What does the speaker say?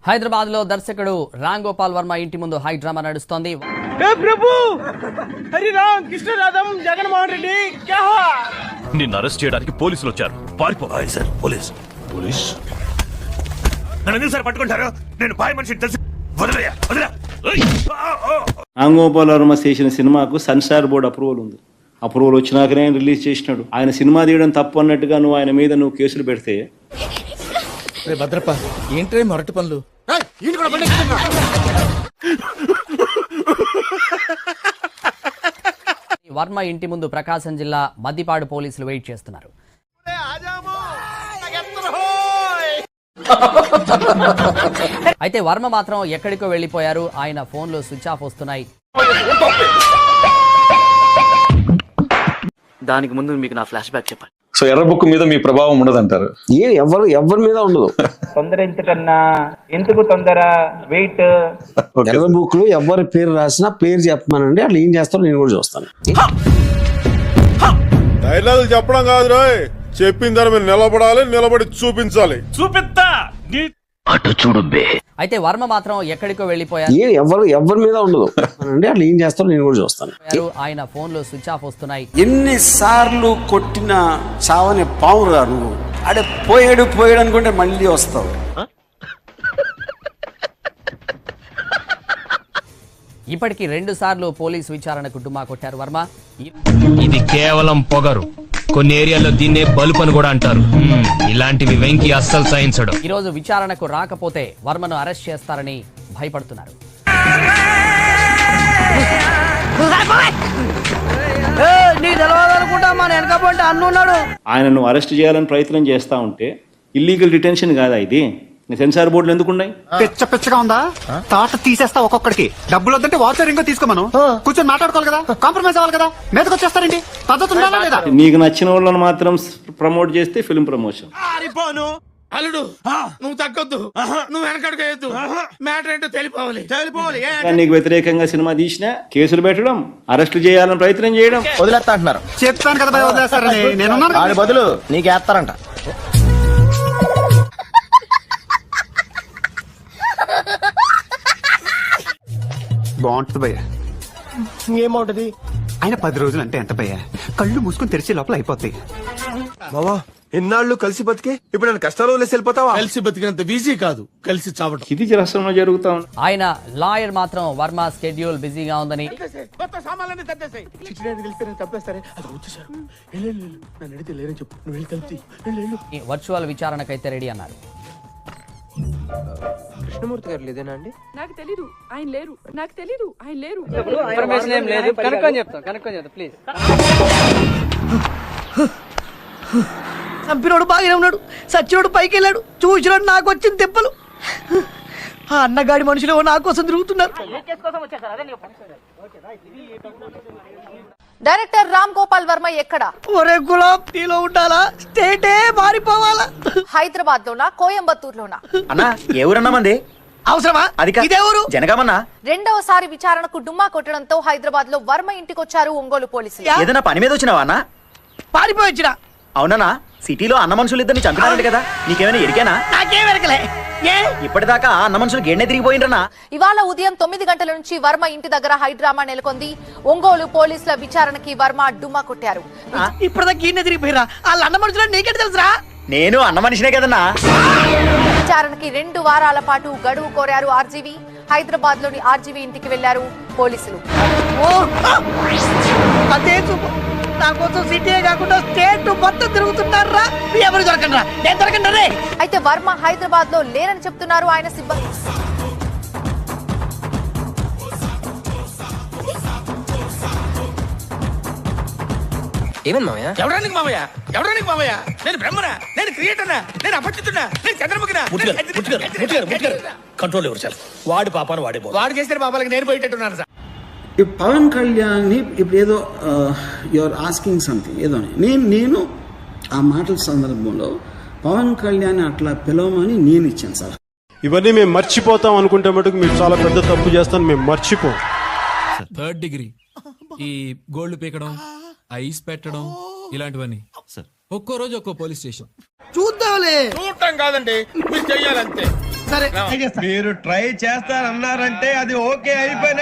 హైదరాబాద్ లో దర్శకుడు రామ్ గోపాల్ వర్మ ఇంటి ముందు హై డ్రామా నడుస్తోంది. నిన్ను అరెస్ట్ చేయడానికి పోలీసులు వచ్చారు. పారిపోవాలి సార్. పోలీస్ నన్ను ఎందుకు సార్ పట్టుకుంటారు? నేను పాయ మనిషిని తెలుసు. వదిలేయా వదిలే. రామ్ గోపాల్ వర్మ చేసిన సినిమాకు సెన్సార్ బోర్డు అప్రూవల్ ఉంది. అప్రూవల్ వచ్చినాకనే రిలీజ్ చేసినాడు. ఆయన సినిమా తీయడం తప్పు అన్నట్టుగా నువ్వు ఆయన మీద కేసులు పెడితే భద్రప్ప ఏంట్రే మొరటి పనులు. వర్మ ఇంటి ముందు ప్రకాశం జిల్లా మద్దిపాడు పోలీసులు వెయిట్ చేస్తున్నారు. అయితే వర్మ మాత్రం ఎక్కడికో వెళ్లిపోయారు. ఆయన ఫోన్లో స్విచ్ ఆఫ్ వస్తున్నాయి. దానికి ముందు మీకు నా ఫ్లాష్ బ్యాక్ చెప్పాలి. సో ఎర్ర బుక్ మీద మీ ప్రభావం ఉండదంటారు? ఎవరి మీద ఉండదు. తొందర ఎంతకన్నా ఎందుకు తొందర వెయిట్. ఎర్ర బుక్ లో ఎవరి పేరు రాసినా పేరు చెప్పమనండి, అట్లా ఏం చేస్తారో నేను కూడా చూస్తాను. డైలాగులు చెప్పడం కాదు రాయ్, చెప్పిన దాని మీద నిలబడాలి, నిలబడి చూపించాలి. చూపిస్తా అటు చూడు. అయితే వర్మ మాత్రం ఎక్కడికో వెళ్లిపోయారు. ఎవరి మీద ఉండదు అండి, అట్లా ఏం చేస్తారో నేను కూడా చూస్తాను. ఆయన ఫోన్లో స్విచ్ ఆఫ్ వస్తున్నాయి. ఎన్నిసార్లు కొట్టిన చావని పావురా నువ్వు. అడే పోయాడు అనుకుంటే మళ్ళీ వస్తావు. ఇప్పటికి 2 సార్లు పోలీసు విచారణకు డుమ్మా కొట్టారు వర్మ. ఇది కేవలం పొగరు. కొన్ని ఏరియాలో దీన్నే బల్బ్ అని కూడా అంటారు. ఇలాంటివి వెంకి అస్సలు సహించడు. ఈ రోజు విచారణకు రాకపోతే వర్మను అరెస్ట్ చేస్తారని భయపడుతున్నారు. ఆయనను అరెస్ట్ చేయాలని ప్రయత్నం చేస్తా ఉంటే ఇల్లీగల్ డిటెన్షన్ కాదా ఇది? సెన్సార్ బోర్డులు ఎందుకు ఉన్నాయి? పిచ్చగా ఉందా? తాట తీసేస్తా ఒక్కొక్కడికి. డబ్బులు వద్దంటే వాచర్ ఇంకో తీసుకోమను. కూర్చొని మాట్లాడుకోవాలి కదా, కాంప్రమైజ్ అవ్వాలి కదా. మీదకి వచ్చేస్తారండి. పద్ధతి ఉండాలా లేదా? నీకు నచ్చిన వాళ్ళని మాత్రం ప్రమోట్ చేస్తే ఫిల్మ్ ప్రమోషన్. అల్లుడు నువ్వు తగ్గొద్దు, నువ్వు వెనకడుగు. మ్యాటర్ ఏంటో తెలిపోవాలి. నీకు వ్యతిరేకంగా సినిమా తీసినా కేసులు పెట్టడం, అరెస్ట్ చేయాలని ప్రయత్నం చేయడం. వదిలేస్తా అంటున్నారు. చెప్తాను కదా వదిలేస్తారని. నేను బదులు నీకేస్తారంట. బాగుంటుంది భయ్య. ఏమవుతుంది? ఆయన 10 రోజులు అంటే ఎంత భయ్య? కళ్ళు మూసుకొని తెరిచే లోపల అయిపోతాయి. మావా ఎన్నాళ్ళు కలిసి బతికే ఇప్పుడు నేను కష్టాలు వదిలేసి వెళ్ళిపోతావా? కలిసి బతికినంత ఈజీ కాదు కలిసి చావడం. ఇది రాష్ట్రంలో జరుగుతా ఉంది. ఆయన లాయర్ మాత్రం వర్మ స్కెడ్యూల్ బిజీగా ఉందని, వర్చువల్ విచారణకైతే రెడీ అన్నారు. కృష్ణమూర్తి గారు లేదేనా అండి? నాకు తెలీదు, ఆయన లేరు. నాకు తెలీదు, ఆయన లేరు. ఇన్ఫర్మేషన్ ఏం లేదు. కనుక్కొని చెప్తాం. ప్లీజ్. చంపినోడు బాగానే ఉన్నాడు, సచ్చినోడు పైకి వెళ్ళాడు, చూసినోడు నాకు వచ్చిన తెప్పలు. ఆ అన్నగాడి మనుషులు నా కోసం తిరుగుతున్నారు. డైరెక్టర్ రామ్ గోపాల్ వర్మ ఎక్కడ? ఒరే గులాబ్, నీలో ఉండాలా? స్టేటే మారిపోవాలా? హైదరాబాద్ లోనా, కోయంబత్తూరులోనా? అన్నా ఏ ఊరన్నా మంది? అవసరమా? ఇదే ఊరు. జనగామన్నా. రెండవసారి విచారణకు డుమ్మా కొట్టడంతో హైదరాబాద్ లో వర్మ ఇంటికి వచ్చారు ఒంగోలు పోలీసులు. ఏదైనా పని మీద వచ్చినావా అన్నా? పారిపోయి వచ్చినా. అవునన్నా, సిటీలో అన్న మనుషులు ఇద్దరిని చంపినారంట కదా, నీకేమైనా ఎరికేనా? నాకేం వెరకలే. ఇప్పటిదాకా అన్న మనుషులు గేడె తిరిగిపోయిండ్రన్నా. ఇవాళ ఉదయం 9 గంటల నుంచి వర్మ ఇంటి దగ్గర హైడ్రామా నెలకొంది. ఒంగోలు పోలీసుల విచారణకి వర్మ డుమ్మా కొట్టారు. ఇప్పటిదాకా ఈయన తిరిగిపోయిరా? వాళ్ళ అన్న మనుషులు నీకెట్ తెలుసురా? నేను అన్న మనిషినే కదన్నా. విచారణకి 2 వారాల పాటు గడువు కోరారు ఆర్జీవీ. హైదరాబాద్ లోని ఆర్జీవీ ఇంటికి వెళ్లారు పోలీసులు. అదే చూపు, నా కోసం సిటీ కాకుండా స్టేట్ మొత్తం తిరుగుతున్నారా? ఎవరు దొరకండి, నేను దొరకండి రే. అయితే వర్మ హైదరాబాద్ లో లేరని చెప్తున్నారు ఆయన సిబ్బంది. ఏమేం మామయ్య? ఎవడానికి మామయ్య? నేను బ్రహ్మనా? నేను క్రియేటర్నా? నేను అపరిచితున్నా? నేను చంద్రముఖినా? కంట్రోల్ ఎవరు సార్? వాడి పాపాను వాడు చేసిన పాపాలకి నేను పోయేటట్టున్నాను సార్. పవన్ కళ్యాణ్ ఇప్పుడు ఏదో యువర్ ఆస్కింగ్ సంథింగ్ ఏదో నేను ఆ మాటల సందర్భంలో పవన్ కళ్యాణ్ అట్లా పిలవమని నేను ఇచ్చాను సార్. ఇవన్నీ మేము మర్చిపోతాం అనుకుంటే మటుకు మీరు చాలా పెద్ద తప్పు చేస్తాను. మేము మర్చిపోం. 3rd డిగ్రీ ఈ గోల్డ్ పీకడం, ఐస్ పెట్టడం, ఇలాంటివన్నీ ఒక్కో రోజు ఒక్కో పోలీస్ స్టేషన్. చూద్దాంలే. చూడటం కాదండి, మీరు చెయ్యాలంతే. సరే మీరు ట్రై చేస్తారన్నారంటే అది ఓకే అయిపోయిన